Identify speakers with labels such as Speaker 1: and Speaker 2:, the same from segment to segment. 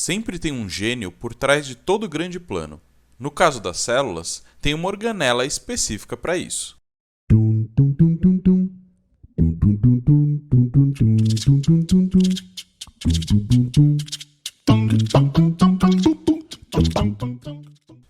Speaker 1: Sempre tem um gênio por trás de todo grande plano. No caso das células, tem uma organela específica para isso.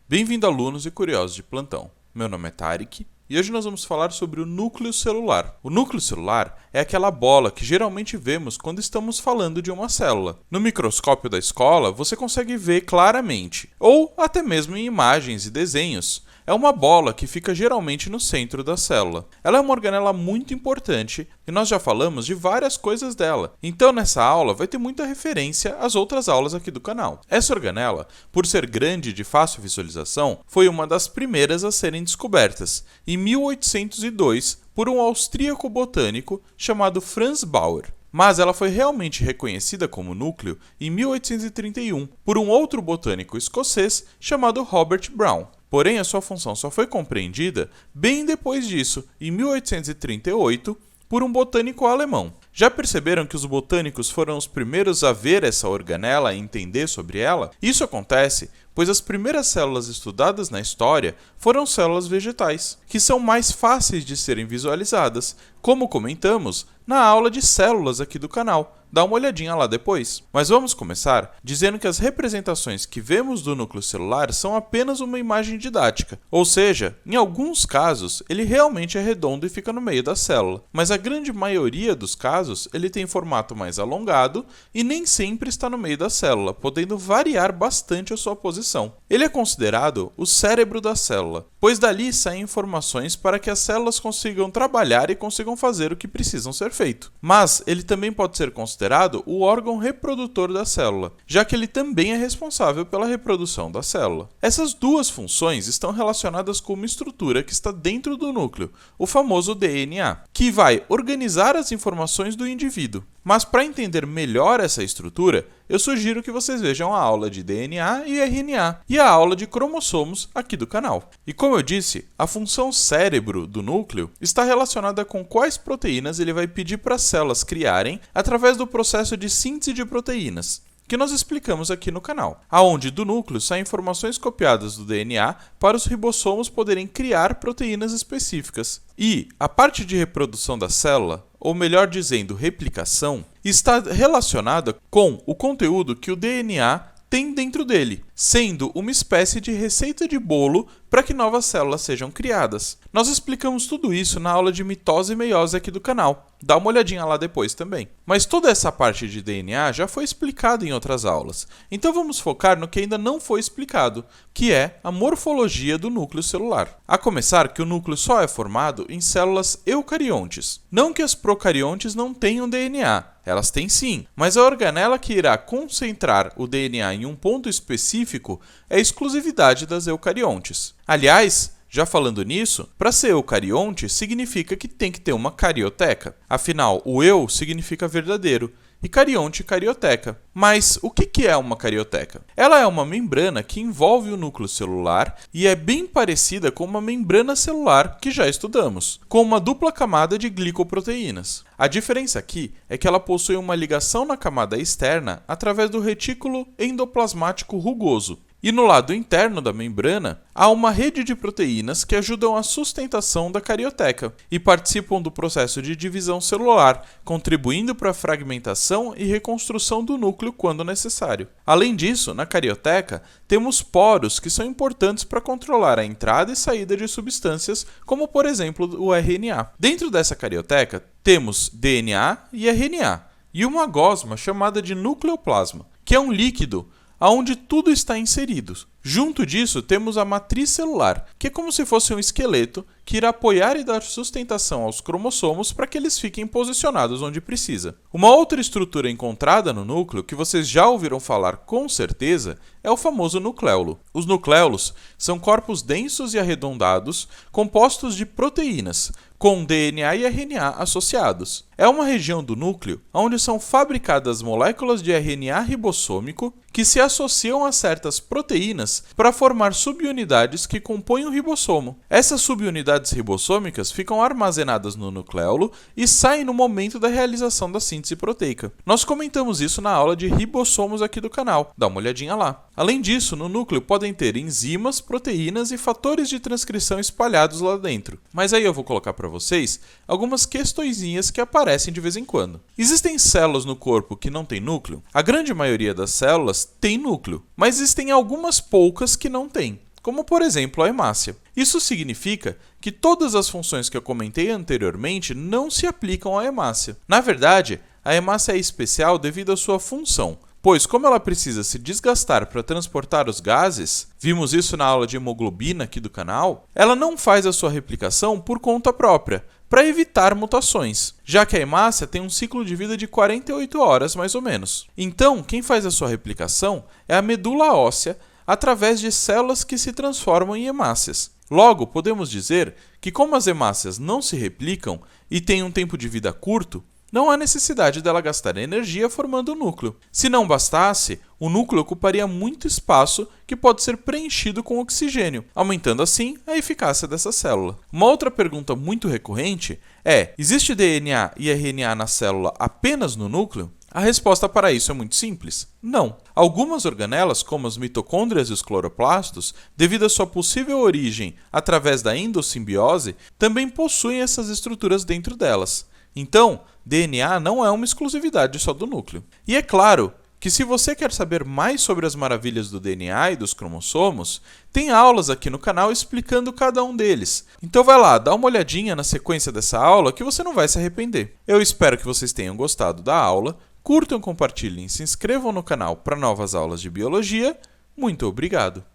Speaker 1: Bem-vindo, alunos e curiosos de plantão. Meu nome é Tarek e hoje nós vamos falar sobre o núcleo celular. O núcleo celular é aquela bola que geralmente vemos quando estamos falando de uma célula. No microscópio da escola, você consegue ver claramente, ou até mesmo em imagens e desenhos. É uma bola que fica geralmente no centro da célula. Ela é uma organela muito importante e nós já falamos de várias coisas dela. Então nessa aula vai ter muita referência às outras aulas aqui do canal. Essa organela, por ser grande e de fácil visualização, foi uma das primeiras a serem descobertas, em 1802, por um austríaco botânico chamado Franz Bauer. Mas ela foi realmente reconhecida como núcleo em 1831 por um outro botânico escocês chamado Robert Brown. Porém, a sua função só foi compreendida bem depois disso, em 1838, por um botânico alemão. Já perceberam que os botânicos foram os primeiros a ver essa organela e entender sobre ela? Isso acontece pois as primeiras células estudadas na história foram células vegetais, que são mais fáceis de serem visualizadas, como comentamos na aula de células aqui do canal. Dá uma olhadinha lá depois. Mas vamos começar dizendo que as representações que vemos do núcleo celular são apenas uma imagem didática, ou seja, em alguns casos ele realmente é redondo e fica no meio da célula, mas a grande maioria dos casos ele tem formato mais alongado e nem sempre está no meio da célula, podendo variar bastante a sua posição. Ele é considerado o cérebro da célula, pois dali saem informações para que as células consigam trabalhar e consigam fazer o que precisam ser feito. Mas ele também pode ser considerado o órgão reprodutor da célula, já que ele também é responsável pela reprodução da célula. Essas duas funções estão relacionadas com uma estrutura que está dentro do núcleo, o famoso DNA, que vai organizar as informações do indivíduo. Mas para entender melhor essa estrutura, eu sugiro que vocês vejam a aula de DNA e RNA e a aula de cromossomos aqui do canal. E como eu disse, a função cérebro do núcleo está relacionada com quais proteínas ele vai pedir para as células criarem através do processo de síntese de proteínas, que nós explicamos aqui no canal, aonde do núcleo saem informações copiadas do DNA para os ribossomos poderem criar proteínas específicas. E a parte de reprodução da célula, ou melhor dizendo, replicação, está relacionada com o conteúdo que o DNA tem dentro dele, sendo uma espécie de receita de bolo para que novas células sejam criadas. Nós explicamos tudo isso na aula de mitose e meiose aqui do canal. Dá uma olhadinha lá depois também. Mas toda essa parte de DNA já foi explicada em outras aulas. Então vamos focar no que ainda não foi explicado, que é a morfologia do núcleo celular. A começar que o núcleo só é formado em células eucariontes. Não que as procariontes não tenham DNA, elas têm sim, mas a organela que irá concentrar o DNA em um ponto específico é a exclusividade das eucariontes. Aliás, já falando nisso, para ser eucarionte significa que tem que ter uma carioteca. Afinal, o eu significa verdadeiro e carionte, carioteca. Mas o que é uma carioteca? Ela é uma membrana que envolve o núcleo celular e é bem parecida com uma membrana celular que já estudamos, com uma dupla camada de glicoproteínas. A diferença aqui é que ela possui uma ligação na camada externa através do retículo endoplasmático rugoso. E no lado interno da membrana, há uma rede de proteínas que ajudam a sustentação da carioteca e participam do processo de divisão celular, contribuindo para a fragmentação e reconstrução do núcleo quando necessário. Além disso, na carioteca, temos poros que são importantes para controlar a entrada e saída de substâncias, como por exemplo o RNA. Dentro dessa carioteca, temos DNA e RNA, e uma gosma chamada de nucleoplasma, que é um líquido onde tudo está inserido. Junto disso, temos a matriz celular, que é como se fosse um esqueleto que irá apoiar e dar sustentação aos cromossomos para que eles fiquem posicionados onde precisa. Uma outra estrutura encontrada no núcleo, que vocês já ouviram falar com certeza, é o famoso nucleolo. Os nucleolos são corpos densos e arredondados, compostos de proteínas, com DNA e RNA associados. É uma região do núcleo onde são fabricadas moléculas de RNA ribossômico que se associam a certas proteínas proteínas para formar subunidades que compõem o ribossomo. Essas subunidades ribossômicas ficam armazenadas no nucleolo e saem no momento da realização da síntese proteica. Nós comentamos isso na aula de ribossomos aqui do canal, dá uma olhadinha lá. Além disso, no núcleo podem ter enzimas, proteínas e fatores de transcrição espalhados lá dentro. Mas aí eu vou colocar para vocês algumas questõezinhas que aparecem de vez em quando. Existem células no corpo que não têm núcleo? A grande maioria das células tem núcleo, mas existem algumas poucas que não têm, como por exemplo a hemácia. Isso significa que todas as funções que eu comentei anteriormente não se aplicam à hemácia. Na verdade, a hemácia é especial devido à sua função, pois como ela precisa se desgastar para transportar os gases, vimos isso na aula de hemoglobina aqui do canal, ela não faz a sua replicação por conta própria, para evitar mutações, já que a hemácia tem um ciclo de vida de 48 horas mais ou menos. Então, quem faz a sua replicação é a medula óssea, através de células que se transformam em hemácias. Logo, podemos dizer que como as hemácias não se replicam e têm um tempo de vida curto, não há necessidade dela gastar energia formando o núcleo. Se não bastasse, o núcleo ocuparia muito espaço que pode ser preenchido com oxigênio, aumentando assim a eficácia dessa célula. Uma outra pergunta muito recorrente é: existe DNA e RNA na célula apenas no núcleo? A resposta para isso é muito simples: não. Algumas organelas, como as mitocôndrias e os cloroplastos, devido à sua possível origem através da endossimbiose, também possuem essas estruturas dentro delas. Então, DNA não é uma exclusividade só do núcleo. E é claro que se você quer saber mais sobre as maravilhas do DNA e dos cromossomos, tem aulas aqui no canal explicando cada um deles. Então vai lá, dá uma olhadinha na sequência dessa aula que você não vai se arrepender. Eu espero que vocês tenham gostado da aula, curtam, compartilhem e se inscrevam no canal para novas aulas de biologia. Muito obrigado!